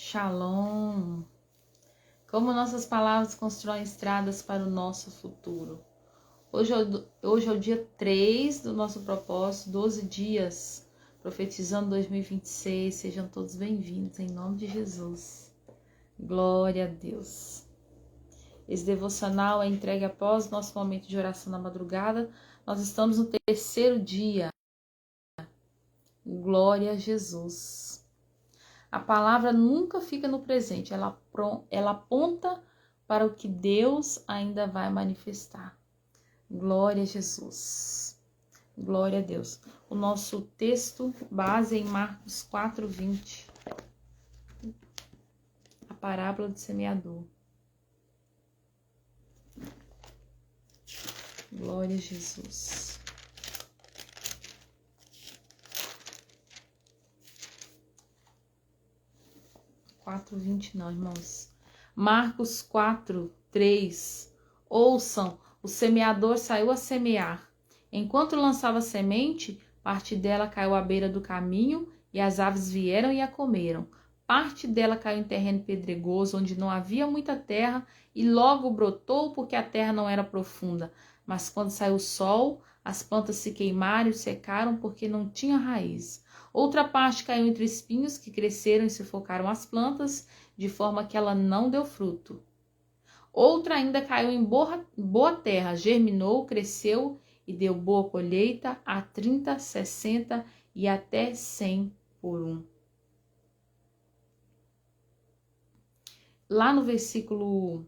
Shalom. Como nossas palavras constroem estradas para o nosso futuro. Hoje é o dia 3 do nosso propósito, 12 dias, profetizando 2026. Sejam todos bem-vindos, em nome de Jesus. Glória a Deus. Esse devocional é entregue após o nosso momento de oração na madrugada. Nós estamos no terceiro dia. Glória a Jesus. A palavra nunca fica no presente, ela aponta para o que Deus ainda vai manifestar. Glória a Jesus. Glória a Deus. O nosso texto base é em Marcos 4:20. A parábola do semeador. Glória a Jesus. Não, irmãos. Marcos 4:3. Ouçam, o semeador saiu a semear. Enquanto lançava a semente, parte dela caiu à beira do caminho e as aves vieram e a comeram. Parte dela caiu em terreno pedregoso, onde não havia muita terra, e logo brotou porque a terra não era profunda. Mas quando saiu o sol, as plantas se queimaram e secaram porque não tinha raiz. Outra parte caiu entre espinhos que cresceram e sufocaram as plantas, de forma que ela não deu fruto. Outra ainda caiu em boa terra, germinou, cresceu e deu boa colheita a 30, 60 e até 100 por um. Lá no versículo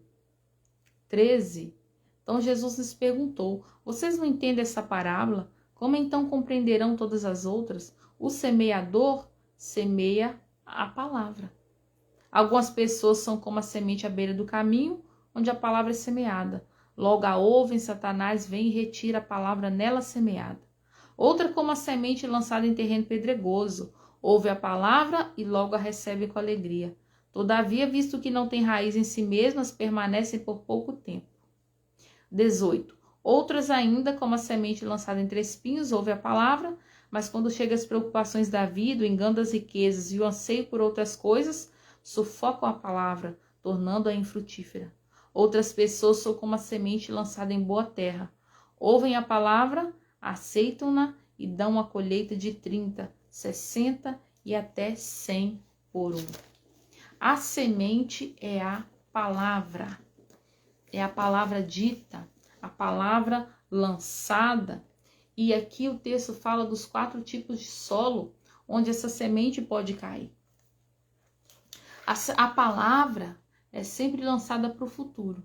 13, então Jesus lhes perguntou: vocês não entendem essa parábola? Como então compreenderão todas as outras? O semeador semeia a palavra. Algumas pessoas são como a semente à beira do caminho, onde a palavra é semeada. Logo a ouvem, Satanás vem e retira a palavra nela semeada. Outra como a semente lançada em terreno pedregoso. Ouve a palavra e logo a recebe com alegria. Todavia, visto que não tem raiz em si mesmas, permanecem por pouco tempo. 18. Outras ainda, como a semente lançada entre espinhos, ouve a palavra, mas quando chegam as preocupações da vida, o engano das riquezas e o anseio por outras coisas, sufocam a palavra, tornando-a infrutífera. Outras pessoas são como a semente lançada em boa terra. Ouvem a palavra, aceitam-na e dão uma colheita de 30, 60 e até 100 por um. A semente é a palavra. É a palavra dita, a palavra lançada. E aqui o texto fala dos 4 tipos de solo onde essa semente pode cair. A palavra é sempre lançada para o futuro.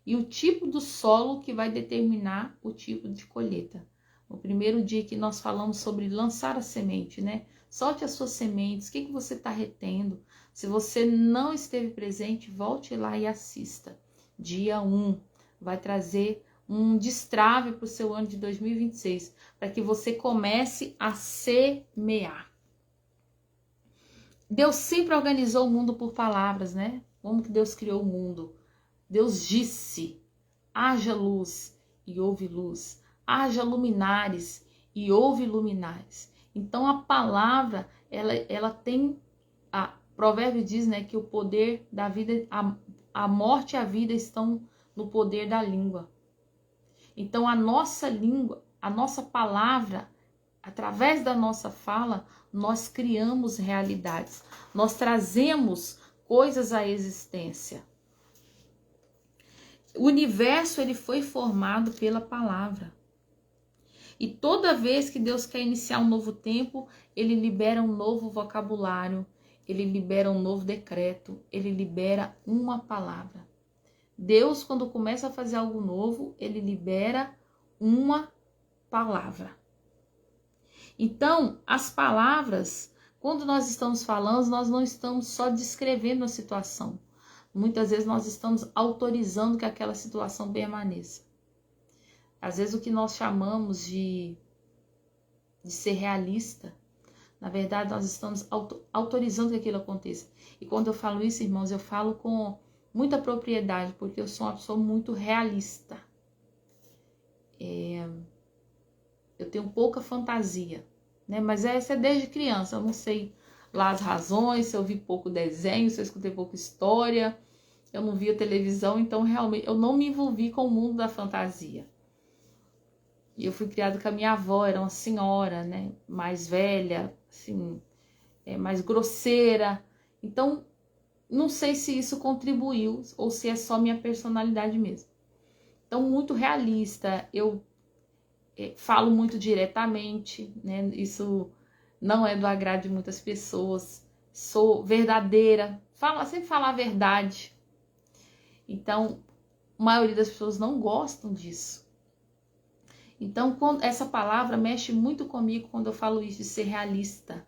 E o tipo do solo que vai determinar o tipo de colheita. No primeiro dia que nós falamos sobre lançar a semente, né? Solte as suas sementes, o que você está retendo? Se você não esteve presente, volte lá e assista. Dia 1 vai trazer um destrave para o seu ano de 2026, para que você comece a semear. Deus sempre organizou o mundo por palavras, né? Como que Deus criou o mundo? Deus disse: haja luz e houve luz. Haja luminares e houve luminares. Então a palavra, ela tem, a provérbio diz, né, que o poder da vida, a morte e a vida estão no poder da língua. Então a nossa língua, a nossa palavra, através da nossa fala, nós criamos realidades. Nós trazemos coisas à existência. O universo ele foi formado pela palavra. E toda vez que Deus quer iniciar um novo tempo, ele libera um novo vocabulário, ele libera um novo decreto, ele libera uma palavra. Deus, quando começa a fazer algo novo, ele libera uma palavra. Então, as palavras, quando nós estamos falando, nós não estamos só descrevendo a situação. Muitas vezes nós estamos autorizando que aquela situação permaneça. Às vezes o que nós chamamos de ser realista, na verdade nós estamos autorizando que aquilo aconteça. E quando eu falo isso, irmãos, eu falo com muita propriedade, porque eu sou uma pessoa muito realista. Eu tenho pouca fantasia, né? Mas essa é desde criança, eu não sei lá as razões, se eu vi pouco desenho, se eu escutei pouco história, eu não via televisão, então realmente eu não me envolvi com o mundo da fantasia. E eu fui criada com a minha avó, era uma senhora, né, mais velha, assim, mais grosseira. Então, não sei se isso contribuiu ou se é só minha personalidade mesmo. Então, muito realista, eu falo muito diretamente, né? Isso não é do agrado de muitas pessoas. Sou verdadeira, sempre falar a verdade. Então, a maioria das pessoas não gostam disso. Então, essa palavra mexe muito comigo quando eu falo isso, de ser realista.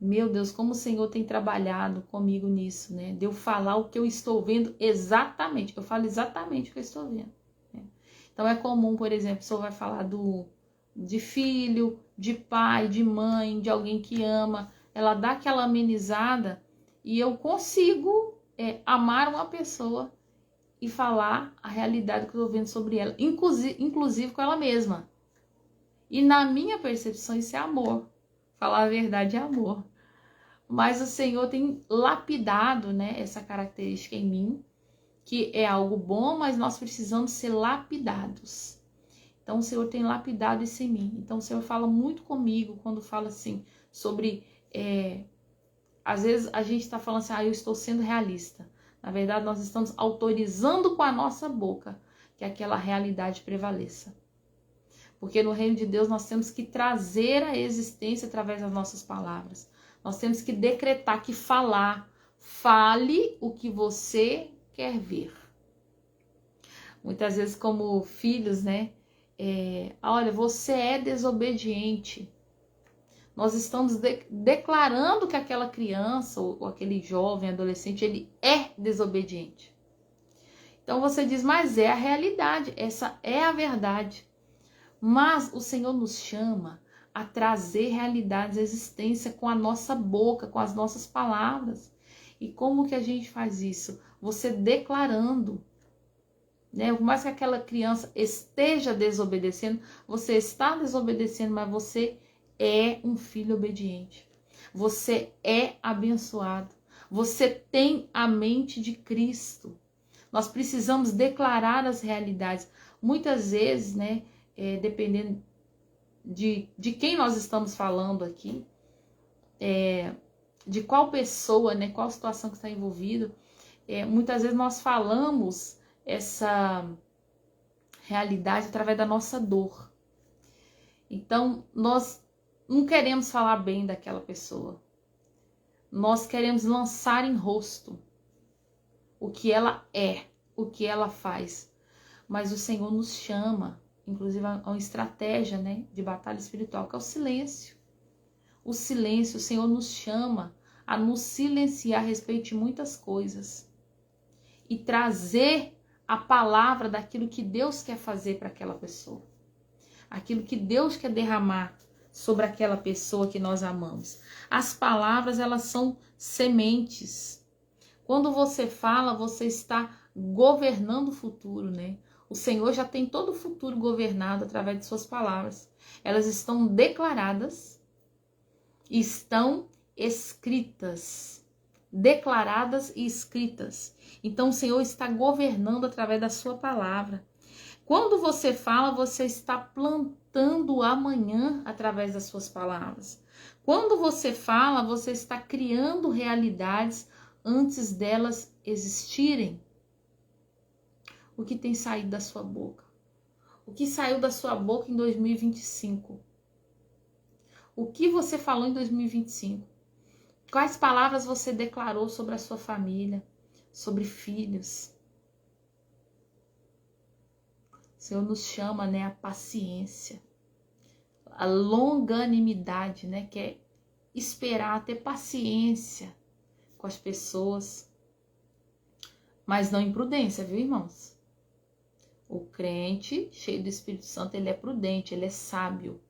Meu Deus, como o Senhor tem trabalhado comigo nisso, né? De eu falar o que eu estou vendo exatamente. Eu falo exatamente o que eu estou vendo. Né? Então é comum, por exemplo, a pessoa vai falar de filho, de pai, de mãe, de alguém que ama. Ela dá aquela amenizada e eu consigo amar uma pessoa e falar a realidade que eu estou vendo sobre ela, inclusive com ela mesma. E na minha percepção isso é amor. Falar a verdade é amor. Mas o Senhor tem lapidado, né, essa característica em mim, que é algo bom, mas nós precisamos ser lapidados. Então o Senhor tem lapidado isso em mim. Então o Senhor fala muito comigo quando fala assim, sobre... às vezes a gente está falando assim, eu estou sendo realista. Na verdade, nós estamos autorizando com a nossa boca que aquela realidade prevaleça. Porque no reino de Deus nós temos que trazer a existência através das nossas palavras. Nós temos que decretar, que falar. Fale o que você quer ver. Muitas vezes como filhos, né? Olha, você é desobediente. Nós estamos declarando que aquela criança ou aquele jovem, adolescente, ele é desobediente. Então você diz, mas é a realidade, essa é a verdade. Mas o Senhor nos chama a trazer realidades à existência com a nossa boca, com as nossas palavras. E como que a gente faz isso? Você declarando, né? Por mais que aquela criança esteja desobedecendo, você está desobedecendo, mas você é um filho obediente. Você é abençoado. Você tem a mente de Cristo. Nós precisamos declarar as realidades. Muitas vezes, né, dependendo de quem nós estamos falando aqui, de qual pessoa, né, qual situação que está envolvida, muitas vezes nós falamos essa realidade através da nossa dor. Então, nós não queremos falar bem daquela pessoa. Nós queremos lançar em rosto o que ela é, o que ela faz. Mas o Senhor nos chama, inclusive a uma estratégia, né, de batalha espiritual, que é o silêncio. O silêncio, o Senhor nos chama a nos silenciar a respeito de muitas coisas. E trazer a palavra daquilo que Deus quer fazer para aquela pessoa. Aquilo que Deus quer derramar sobre aquela pessoa que nós amamos. As palavras, elas são sementes. Quando você fala, você está governando o futuro, né? O Senhor já tem todo o futuro governado através de suas palavras. Elas estão declaradas, estão escritas. Declaradas e escritas. Então o Senhor está governando através da sua palavra. Quando você fala, você está plantando o amanhã através das suas palavras. Quando você fala, você está criando realidades antes delas existirem. O que tem saído da sua boca? O que saiu da sua boca em 2025? O que você falou em 2025? Quais palavras você declarou sobre a sua família, sobre filhos? O Senhor nos chama, né, a paciência, a longanimidade, né, que é esperar, ter paciência com as pessoas, mas não imprudência, viu, irmãos? O crente cheio do Espírito Santo, ele é prudente, ele é sábio.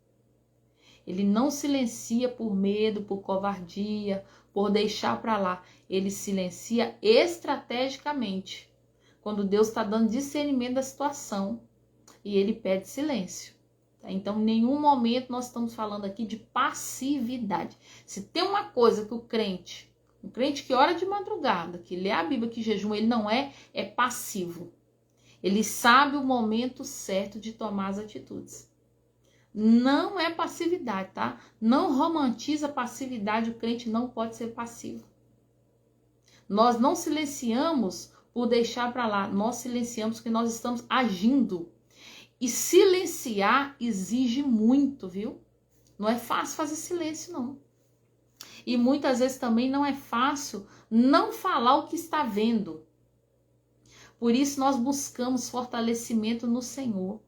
Ele não silencia por medo, por covardia, por deixar para lá. Ele silencia estrategicamente, quando Deus está dando discernimento da situação. E ele pede silêncio, Tá? Então, em nenhum momento nós estamos falando aqui de passividade. Se tem uma coisa que um crente que ora de madrugada, que lê a Bíblia, que jejuma, ele não é passivo. Ele sabe o momento certo de tomar as atitudes. Não é passividade, tá? Não romantiza passividade, o crente não pode ser passivo. Nós não silenciamos por deixar para lá, nós silenciamos porque nós estamos agindo. E silenciar exige muito, viu? Não é fácil fazer silêncio, não. E muitas vezes também não é fácil não falar o que está vendo. Por isso nós buscamos fortalecimento no Senhor.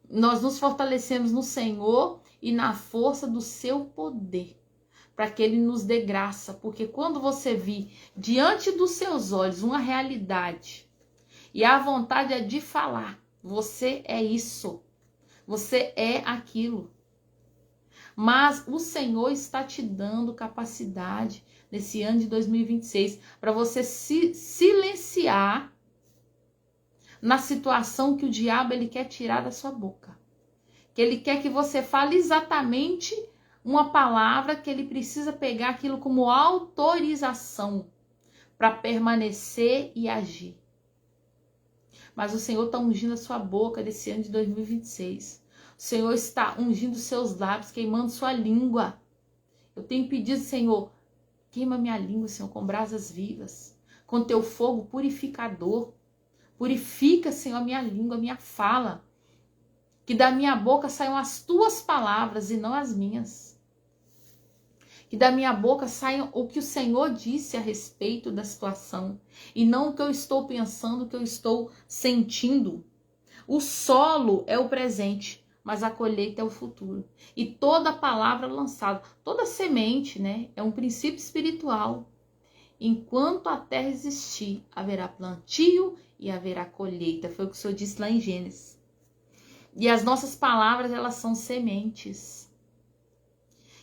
Nós nos fortalecemos no Senhor e na força do seu poder, para que Ele nos dê graça, porque quando você vir diante dos seus olhos uma realidade e a vontade é de falar, você é isso, você é aquilo. Mas o Senhor está te dando capacidade nesse ano de 2026 para você se silenciar na situação que o diabo ele quer tirar da sua boca. Que ele quer que você fale exatamente uma palavra que ele precisa pegar aquilo como autorização para permanecer e agir. Mas o Senhor está ungindo a sua boca desse ano de 2026. O Senhor está ungindo seus lábios, queimando sua língua. Eu tenho pedido, Senhor, queima minha língua, Senhor, com brasas vivas, com teu fogo purificador. Purifica, Senhor, a minha língua, a minha fala. Que da minha boca saiam as tuas palavras e não as minhas. Que da minha boca saiam o que o Senhor disse a respeito da situação. E não o que eu estou pensando, o que eu estou sentindo. O solo é o presente, mas a colheita é o futuro. E toda palavra lançada, toda semente, né, é um princípio espiritual. Enquanto a terra existir, haverá plantio e haverá colheita. Foi o que o Senhor disse lá em Gênesis. E as nossas palavras, elas são sementes.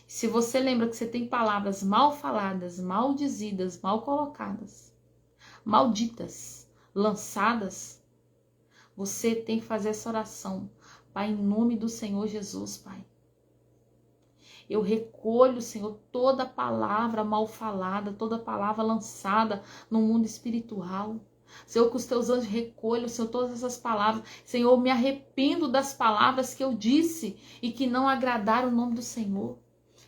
Se você lembra que você tem palavras mal faladas, mal dizidas, mal colocadas, malditas, lançadas, você tem que fazer essa oração. Pai, em nome do Senhor Jesus, Pai. Eu recolho, Senhor, toda palavra mal falada, toda palavra lançada no mundo espiritual. Senhor, que os teus anjos recolham, Senhor, todas essas palavras. Senhor, eu me arrependo das palavras que eu disse e que não agradaram o nome do Senhor.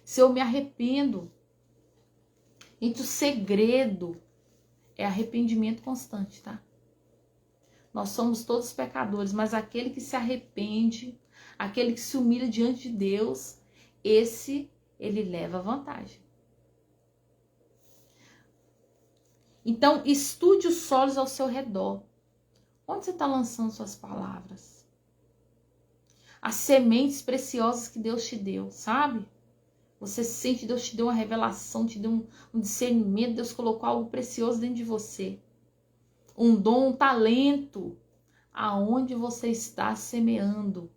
Senhor, eu me arrependo. Gente, o segredo é arrependimento constante, tá? Nós somos todos pecadores, mas aquele que se arrepende, aquele que se humilha diante de Deus, esse, ele leva vantagem. Então, estude os solos ao seu redor. Onde você está lançando suas palavras? As sementes preciosas que Deus te deu, sabe? Você sente, Deus te deu uma revelação, te deu um discernimento, Deus colocou algo precioso dentro de você. Um dom, um talento. Aonde você está semeando?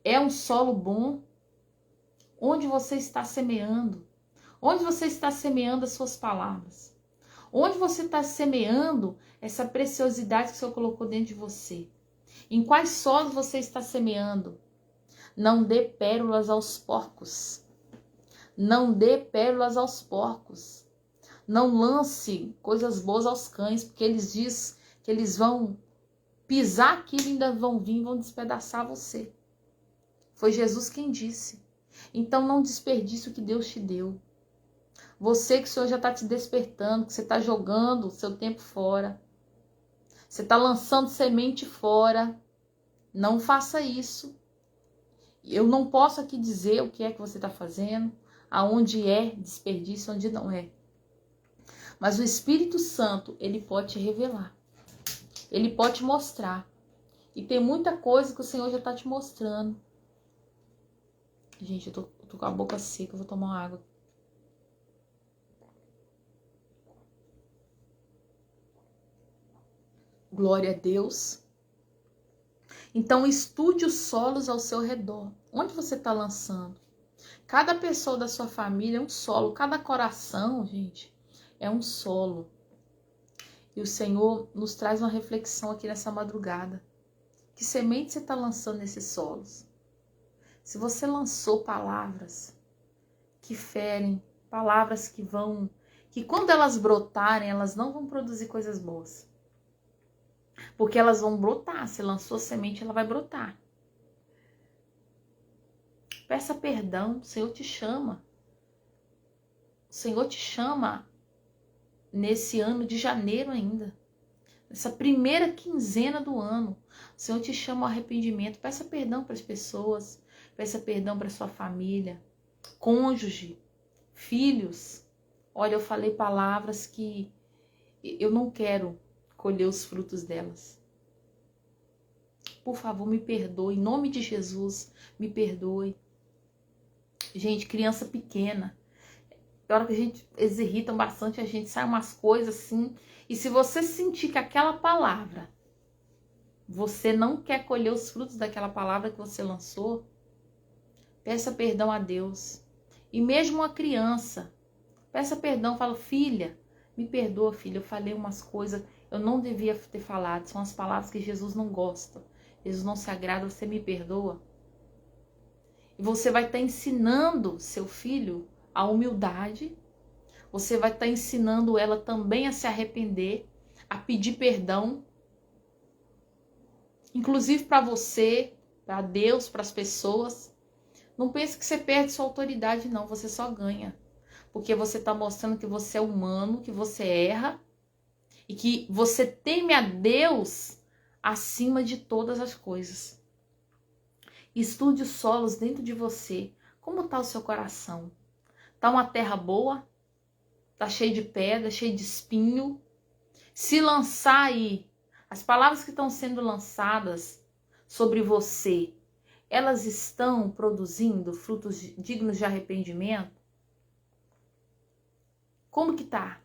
É um solo bom? Onde você está semeando? Onde você está semeando as suas palavras? Onde você está semeando essa preciosidade que o Senhor colocou dentro de você? Em quais solos você está semeando? Não dê pérolas aos porcos. Não dê pérolas aos porcos. Não lance coisas boas aos cães, porque eles dizem que eles vão pisar aquilo e ainda vão vir e vão despedaçar você. Foi Jesus quem disse. Então não desperdice o que Deus te deu. Você que o Senhor já está te despertando, que você está jogando o seu tempo fora. Você está lançando semente fora. Não faça isso. Eu não posso aqui dizer o que é que você está fazendo, aonde é desperdício, onde não é. Mas o Espírito Santo, ele pode te revelar. Ele pode te mostrar. E tem muita coisa que o Senhor já está te mostrando. Gente, eu tô com a boca seca, eu vou tomar uma água. Glória a Deus. Então, estude os solos ao seu redor. Onde você está lançando? Cada pessoa da sua família é um solo. Cada coração, gente, é um solo. E o Senhor nos traz uma reflexão aqui nessa madrugada. Que semente você está lançando nesses solos? Se você lançou palavras que ferem, palavras que quando elas brotarem, elas não vão produzir coisas boas. Porque elas vão brotar. Se lançou semente, ela vai brotar. Peça perdão, o Senhor te chama. O Senhor te chama nesse ano de janeiro ainda. Nessa primeira quinzena do ano. O Senhor te chama ao arrependimento. Peça perdão para as pessoas. Peça perdão para sua família. Cônjuge. Filhos. Olha, eu falei palavras que eu não quero colher os frutos delas. Por favor, me perdoe. Em nome de Jesus, me perdoe. Gente, criança pequena. Na hora que a gente, eles irritam bastante, a gente sai umas coisas assim. E se você sentir que aquela palavra, você não quer colher os frutos daquela palavra que você lançou, peça perdão a Deus. E mesmo uma criança, peça perdão, fala, filha, me perdoa, filha, eu falei umas coisas, eu não devia ter falado, são as palavras que Jesus não gosta. Jesus não se agrada, você me perdoa. E você vai estar ensinando seu filho a humildade, você vai estar ensinando ela também a se arrepender, a pedir perdão, inclusive para você, para Deus, para as pessoas. Não pense que você perde sua autoridade, não, você só ganha. Porque você está mostrando que você é humano, que você erra e que você teme a Deus acima de todas as coisas. Estude os solos dentro de você. Como está o seu coração? Está uma terra boa? Está cheio de pedra, cheio de espinho? Se lançar aí, as palavras que estão sendo lançadas sobre você, elas estão produzindo frutos dignos de arrependimento? Como que tá?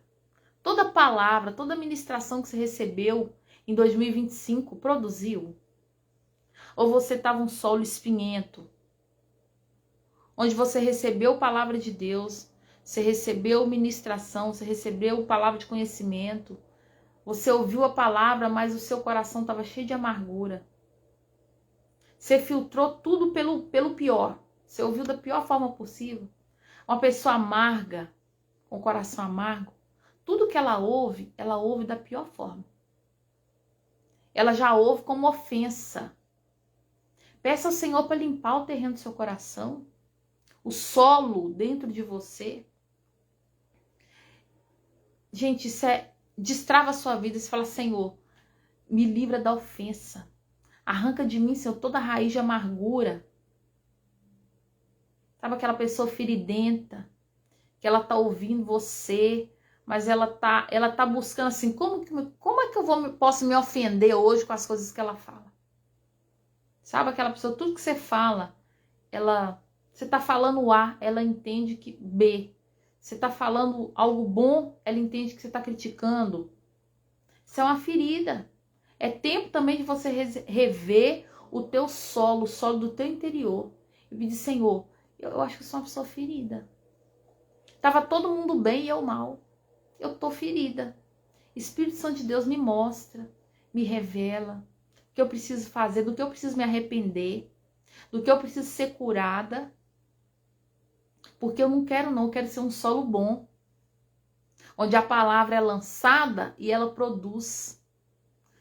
Toda palavra, toda ministração que você recebeu em 2025 produziu? Ou você estava um solo espinhento, onde você recebeu palavra de Deus, você recebeu ministração, você recebeu palavra de conhecimento, você ouviu a palavra, mas o seu coração estava cheio de amargura. Você filtrou tudo pelo pior. Você ouviu da pior forma possível. Uma pessoa amarga, com o coração amargo, tudo que ela ouve da pior forma. Ela já ouve como ofensa. Peça ao Senhor para limpar o terreno do seu coração, o solo dentro de você. Gente, isso destrava a sua vida. Você fala, Senhor, me livra da ofensa. Arranca de mim, Senhor, toda a raiz de amargura. Sabe aquela pessoa feridenta, que ela tá ouvindo você, mas ela tá buscando assim, como é que posso me ofender hoje com as coisas que ela fala? Sabe aquela pessoa, tudo que você fala, você tá falando A, ela entende que B. Você tá falando algo bom, ela entende que você tá criticando. Isso é uma ferida. É tempo também de você rever o teu solo, o solo do teu interior. E pedir, Senhor, eu acho que eu sou uma pessoa ferida. Tava todo mundo bem e eu mal. Eu tô ferida. Espírito Santo de Deus me mostra, me revela o que eu preciso fazer, do que eu preciso me arrepender, do que eu preciso ser curada. Porque eu não quero não, eu quero ser um solo bom. Onde a palavra é lançada e ela produz.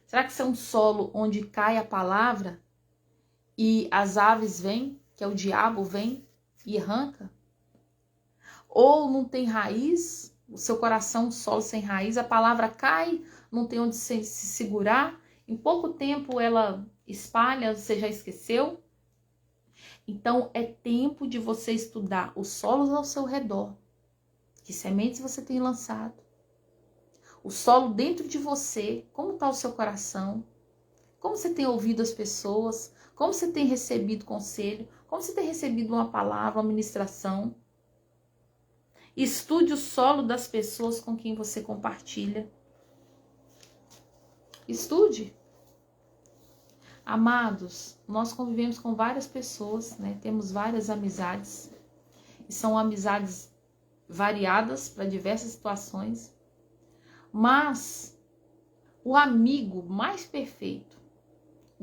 Será que isso é um solo onde cai a palavra e as aves vêm, que é o diabo, vem e arranca? Ou não tem raiz, o seu coração, um solo sem raiz, a palavra cai, não tem onde se segurar, em pouco tempo ela espalha, você já esqueceu? Então é tempo de você estudar os solos ao seu redor, que sementes você tem lançado, o solo dentro de você, como está o seu coração, como você tem ouvido as pessoas, como você tem recebido conselho, como você tem recebido uma palavra, uma ministração. Estude o solo das pessoas com quem você compartilha. Estude. Amados, nós convivemos com várias pessoas, né? Temos várias amizades. E são amizades variadas para diversas situações. Mas o amigo mais perfeito,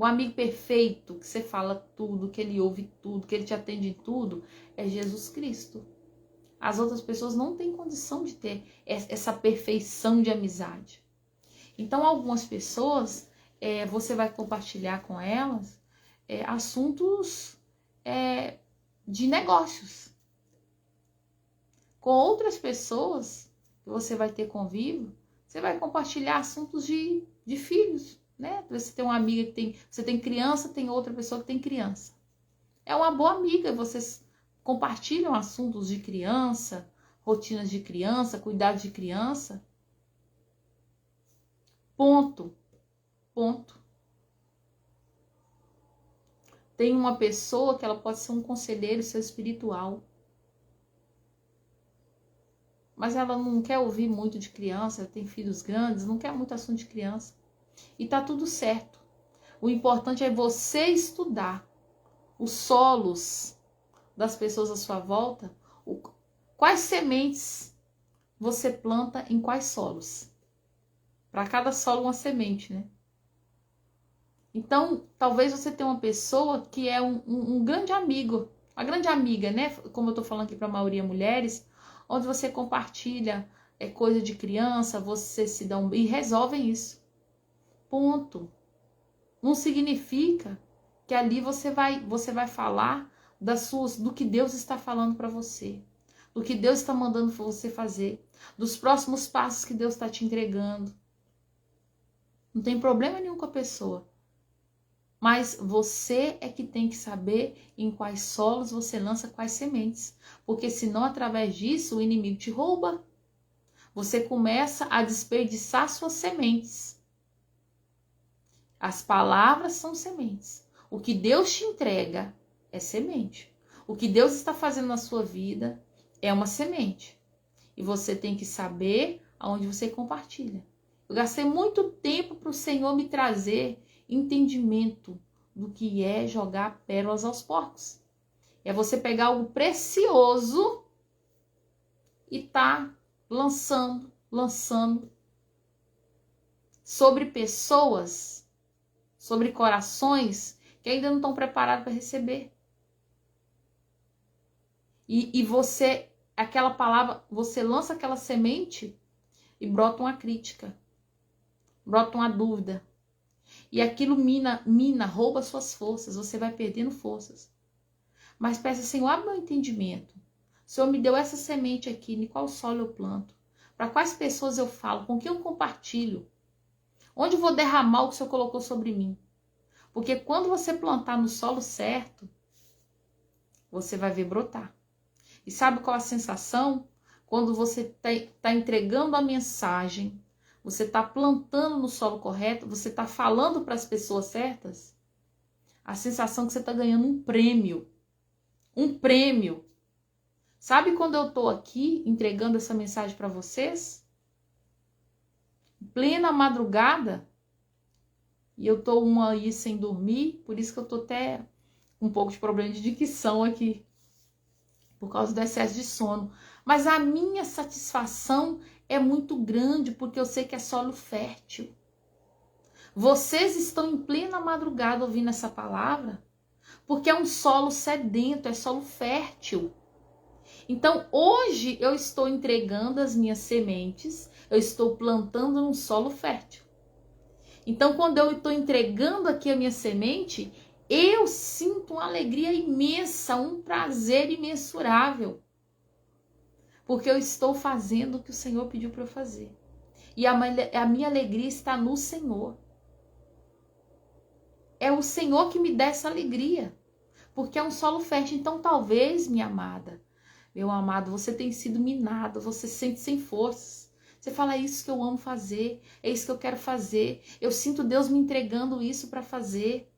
O amigo perfeito, que você fala tudo, que ele ouve tudo, que ele te atende em tudo, é Jesus Cristo. As outras pessoas não têm condição de ter essa perfeição de amizade. Então, algumas pessoas, você vai compartilhar com elas assuntos de negócios. Com outras pessoas que você vai ter convívio, você vai compartilhar assuntos de filhos, né? Você tem uma amiga você tem criança, tem outra pessoa que tem criança. É uma boa amiga, vocês compartilham assuntos de criança, rotinas de criança, cuidado de criança. Ponto. Tem uma pessoa que ela pode ser um conselheiro seu espiritual, mas ela não quer ouvir muito de criança, tem filhos grandes, não quer muito assunto de criança. E tá tudo certo. O importante é você estudar os solos das pessoas à sua volta, quais sementes você planta em quais solos. Para cada solo uma semente, né? Então, talvez você tenha uma pessoa que é um grande amigo, uma grande amiga, né? Como eu tô falando aqui para a maioria mulheres, onde você compartilha coisa de criança, você se dá e resolvem isso. Ponto. Não significa que ali você vai falar do que Deus está falando para você, do que Deus está mandando você fazer, dos próximos passos que Deus está te entregando. Não tem problema nenhum com a pessoa. Mas você é que tem que saber em quais solos você lança quais sementes. Porque senão, através disso, o inimigo te rouba. Você começa a desperdiçar suas sementes. As palavras são sementes. O que Deus te entrega é semente. O que Deus está fazendo na sua vida é uma semente. E você tem que saber aonde você compartilha. Eu gastei muito tempo para o Senhor me trazer entendimento do que é jogar pérolas aos porcos. É você pegar algo precioso e tá lançando sobre pessoas, sobre corações que ainda não estão preparados para receber. E você, aquela palavra, você lança aquela semente e brota uma crítica, brota uma dúvida. E aquilo mina, rouba suas forças, você vai perdendo forças. Mas peça, Senhor, abre meu entendimento. O Senhor me deu essa semente aqui, em qual solo eu planto? Para quais pessoas eu falo? Com quem eu compartilho? Onde eu vou derramar o que o Senhor colocou sobre mim? Porque quando você plantar no solo certo, você vai ver brotar. E sabe qual a sensação? Quando você está entregando a mensagem, você está plantando no solo correto, você está falando para as pessoas certas, a sensação que você está ganhando um prêmio. Um prêmio. Sabe quando eu estou aqui entregando essa mensagem para vocês? Em plena madrugada, e eu estou uma aí sem dormir, por isso que eu estou até um pouco de problema de dicção aqui, por causa do excesso de sono. Mas a minha satisfação é muito grande, porque eu sei que é solo fértil. Vocês estão em plena madrugada ouvindo essa palavra, porque é um solo sedento, é solo fértil. Então, hoje eu estou entregando as minhas sementes, eu estou plantando num solo fértil. Então, quando eu estou entregando aqui a minha semente, eu sinto uma alegria imensa, um prazer imensurável. Porque eu estou fazendo o que o Senhor pediu para eu fazer. E a minha alegria está no Senhor. É o Senhor que me dá essa alegria. Porque é um solo fértil. Então, talvez, minha amada, meu amado, você tem sido minado, você se sente sem forças. Você fala, é isso que eu amo fazer, é isso que eu quero fazer. Eu sinto Deus me entregando isso para fazer.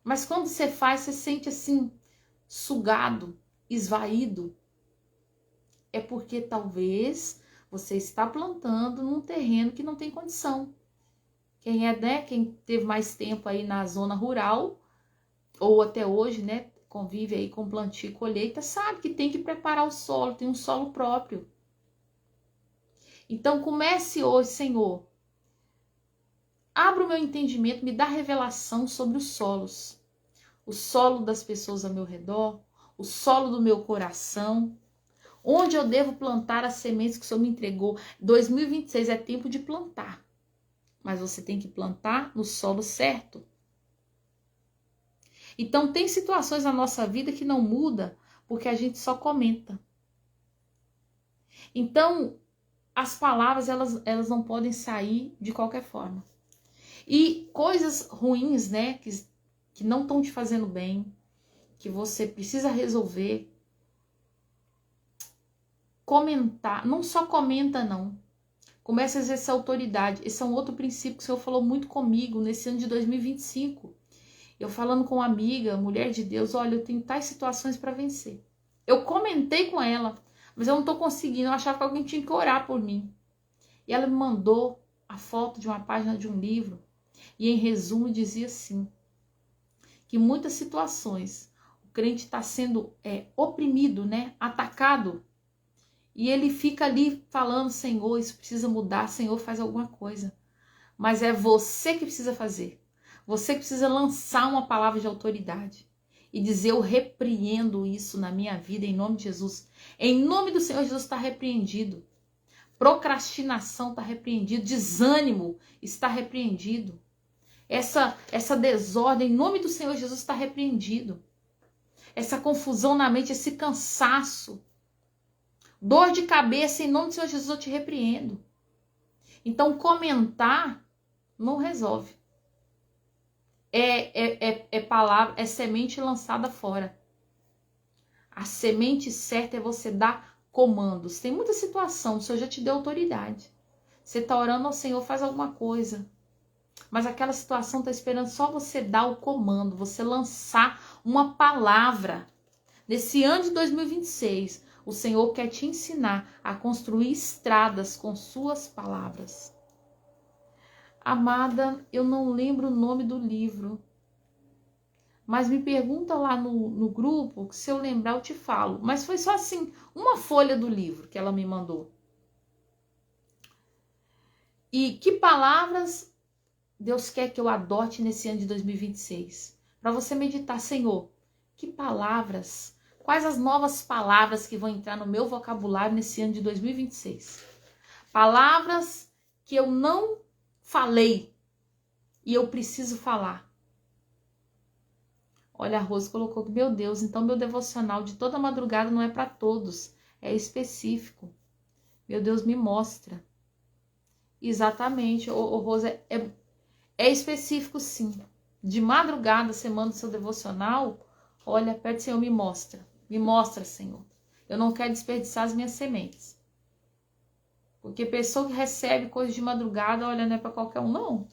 Mas quando você faz, você sente assim, sugado, esvaído. É porque talvez você está plantando num terreno que não tem condição. Quem teve mais tempo aí na zona rural, ou até hoje, né, convive aí com plantio e colheita, sabe que tem que preparar o solo, tem um solo próprio. Então comece hoje, Senhor, abra o meu entendimento, me dá revelação sobre os solos. O solo das pessoas ao meu redor, o solo do meu coração. Onde eu devo plantar as sementes que o Senhor me entregou. 2026 é tempo de plantar. Mas você tem que plantar no solo certo. Então tem situações na nossa vida que não muda porque a gente só comenta. Então as palavras elas não podem sair de qualquer forma. E coisas ruins, né, que não estão te fazendo bem, que você precisa resolver, comentar, não só comenta não, comece a exercer autoridade. Esse é um outro princípio que o Senhor falou muito comigo nesse ano de 2025. Eu falando com uma amiga, mulher de Deus, olha, eu tenho tais situações para vencer. Eu comentei com ela, mas eu não estou conseguindo, eu achava que alguém tinha que orar por mim. E ela me mandou a foto de uma página de um livro, e em resumo dizia assim, que muitas situações o crente está sendo oprimido, né, atacado, e ele fica ali falando, Senhor, isso precisa mudar, Senhor, faz alguma coisa. Mas é você que precisa fazer. Você que precisa lançar uma palavra de autoridade e dizer, eu repreendo isso na minha vida, em nome de Jesus. Em nome do Senhor Jesus está repreendido. Procrastinação está repreendido. Desânimo está repreendido. Essa desordem, em nome do Senhor Jesus, está repreendido. Essa confusão na mente, esse cansaço, dor de cabeça, em nome do Senhor Jesus, eu te repreendo. Então, comentar não resolve. Palavra, é semente lançada fora. A semente certa é você dar comandos. Tem muita situação, o Senhor já te deu autoridade. Você está orando ao Senhor, faz alguma coisa. Mas aquela situação está esperando só você dar o comando, você lançar uma palavra. Nesse ano de 2026, o Senhor quer te ensinar a construir estradas com suas palavras. Amada, eu não lembro o nome do livro, mas me pergunta lá no grupo, que se eu lembrar eu te falo. Mas foi só assim, uma folha do livro que ela me mandou. E que palavras Deus quer que eu adote nesse ano de 2026? Para você meditar, Senhor, que palavras, quais as novas palavras que vão entrar no meu vocabulário nesse ano de 2026? Palavras que eu não falei e eu preciso falar. Olha, a Rose colocou que, meu Deus, então meu devocional de toda madrugada não é para todos, é específico. Meu Deus, me mostra. Exatamente, Rose, é específico sim. De madrugada você manda o seu devocional, olha, perto do Senhor, me mostra, Senhor. Eu não quero desperdiçar as minhas sementes. Porque pessoa que recebe coisas de madrugada, olha, não é para qualquer um, não.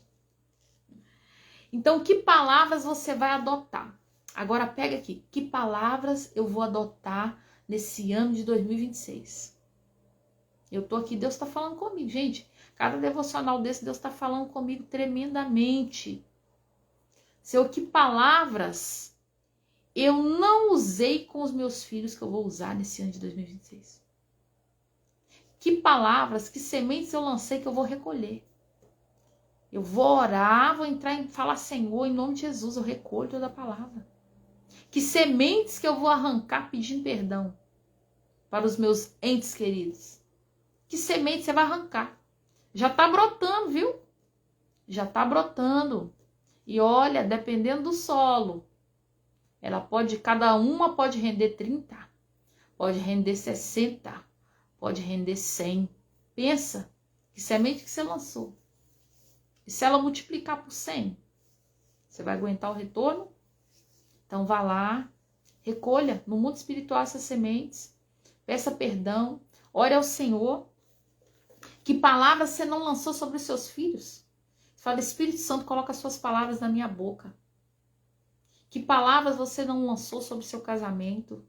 Então, que palavras você vai adotar? Agora pega aqui, que palavras eu vou adotar nesse ano de 2026? Eu tô aqui, Deus está falando comigo. Gente, cada devocional desse, Deus está falando comigo tremendamente. Senhor, que palavras eu não usei com os meus filhos que eu vou usar nesse ano de 2026? Que palavras, que sementes eu lancei que eu vou recolher? Eu vou orar, vou entrar e falar, Senhor, em nome de Jesus, eu recolho toda a palavra. Que sementes que eu vou arrancar pedindo perdão para os meus entes queridos? Que sementes você vai arrancar? Já está brotando, viu? Já está brotando. E olha, dependendo do solo, cada uma pode render 30, pode render 60, pode render 100. Pensa, que semente que você lançou. E se ela multiplicar por 100, você vai aguentar o retorno? Então vá lá, recolha no mundo espiritual essas sementes, peça perdão, ore ao Senhor. Que palavras você não lançou sobre os seus filhos? Fala, Espírito Santo, coloca as suas palavras na minha boca. Que palavras você não lançou sobre o seu casamento?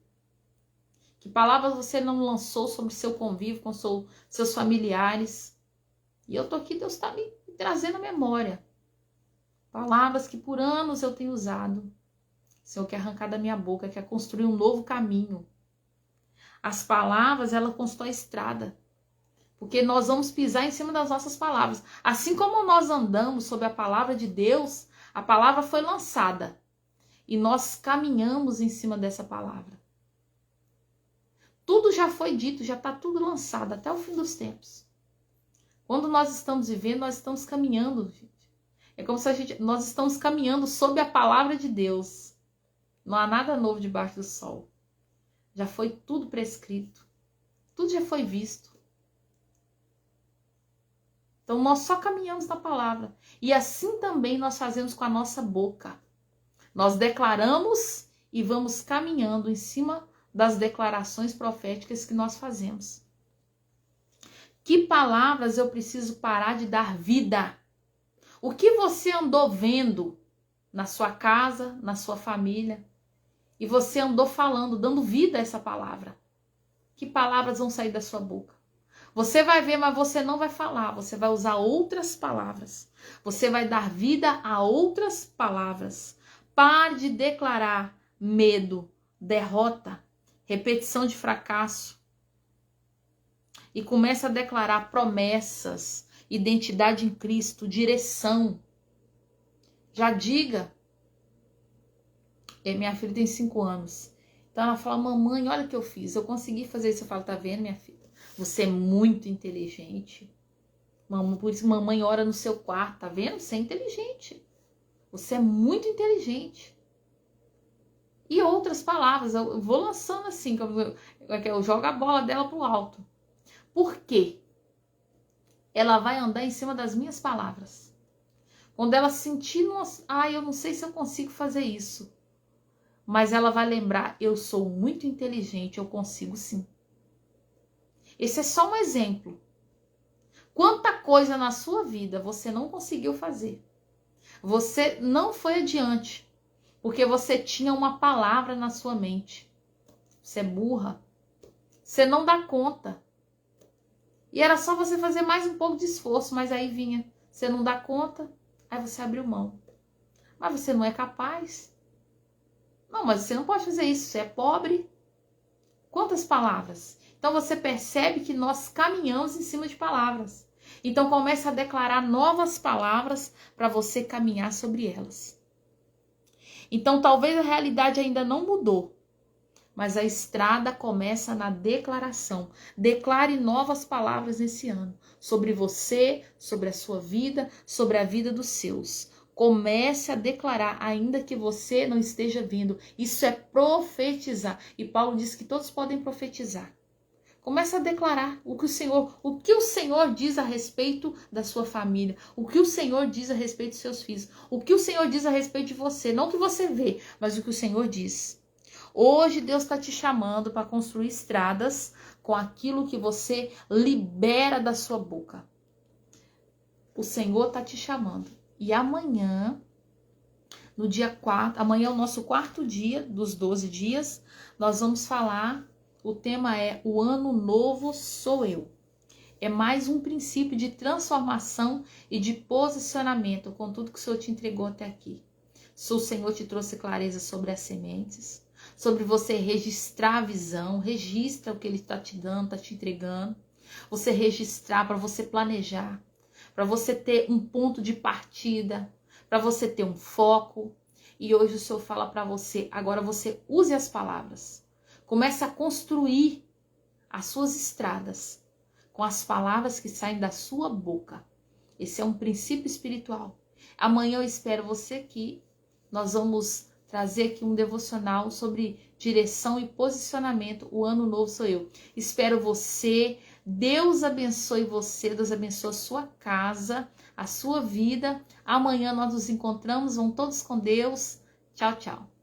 Que palavras você não lançou sobre o seu convívio com seus familiares? E eu tô aqui, Deus está me trazendo a memória. Palavras que por anos eu tenho usado. O Senhor quer arrancar da minha boca, quer construir um novo caminho. As palavras, ela constrói estrada. Porque nós vamos pisar em cima das nossas palavras. Assim como nós andamos sob a palavra de Deus, a palavra foi lançada. E nós caminhamos em cima dessa palavra. Tudo já foi dito, já está tudo lançado até o fim dos tempos. Quando nós estamos vivendo, nós estamos caminhando, gente. É como se nós estamos caminhando sob a palavra de Deus. Não há nada novo debaixo do sol. Já foi tudo prescrito. Tudo já foi visto. Então nós só caminhamos na palavra. E assim também nós fazemos com a nossa boca. Nós declaramos e vamos caminhando em cima das declarações proféticas que nós fazemos. Que palavras eu preciso parar de dar vida? O que você andou vendo na sua casa, na sua família, e você andou falando, dando vida a essa palavra? Que palavras vão sair da sua boca? Você vai ver, mas você não vai falar. Você vai usar outras palavras. Você vai dar vida a outras palavras. Pare de declarar medo, derrota, repetição de fracasso. E comece a declarar promessas, identidade em Cristo, direção. Já diga. Minha filha tem 5 anos. Então ela fala, mamãe, olha o que eu fiz. Eu consegui fazer isso. Eu falo, tá vendo, minha filha? Você é muito inteligente. Por isso mamãe ora no seu quarto, tá vendo? Você é inteligente. Você é muito inteligente. E outras palavras, eu vou lançando assim, eu jogo a bola dela pro alto. Por quê? Ela vai andar em cima das minhas palavras. Quando ela sentir, eu não sei se eu consigo fazer isso. Mas ela vai lembrar, eu sou muito inteligente, eu consigo sim. Esse é só um exemplo. Quanta coisa na sua vida você não conseguiu fazer. Você não foi adiante, porque você tinha uma palavra na sua mente. Você é burra. Você não dá conta. E era só você fazer mais um pouco de esforço, mas aí vinha. Você não dá conta, aí você abriu mão. Mas você não é capaz. Não, mas você não pode fazer isso, você é pobre. Quantas palavras? Então você percebe que nós caminhamos em cima de palavras. Então comece a declarar novas palavras para você caminhar sobre elas. Então talvez a realidade ainda não mudou, mas a estrada começa na declaração. Declare novas palavras nesse ano sobre você, sobre a sua vida, sobre a vida dos seus. Comece a declarar, ainda que você não esteja vendo. Isso é profetizar. E Paulo diz que todos podem profetizar. Comece a declarar o que o Senhor diz a respeito da sua família, o que o Senhor diz a respeito dos seus filhos, o que o Senhor diz a respeito de você, não o que você vê, mas o que o Senhor diz. Hoje Deus está te chamando para construir estradas com aquilo que você libera da sua boca. O Senhor está te chamando. E amanhã, no dia 4, amanhã é o nosso 4º dia dos 12 dias, nós vamos falar. O tema é o ano novo sou eu. É mais um princípio de transformação e de posicionamento com tudo que o Senhor te entregou até aqui. Se o Senhor te trouxe clareza sobre as sementes, sobre você registrar a visão, registra o que Ele está te dando, está te entregando. Você registrar para você planejar, para você ter um ponto de partida, para você ter um foco. E hoje o Senhor fala para você, agora você use as palavras. Comece a construir as suas estradas com as palavras que saem da sua boca. Esse é um princípio espiritual. Amanhã eu espero você aqui. Nós vamos trazer aqui um devocional sobre direção e posicionamento. O ano novo sou eu. Espero você. Deus abençoe você. Deus abençoe a sua casa, a sua vida. Amanhã nós nos encontramos. Vão todos com Deus. Tchau, tchau.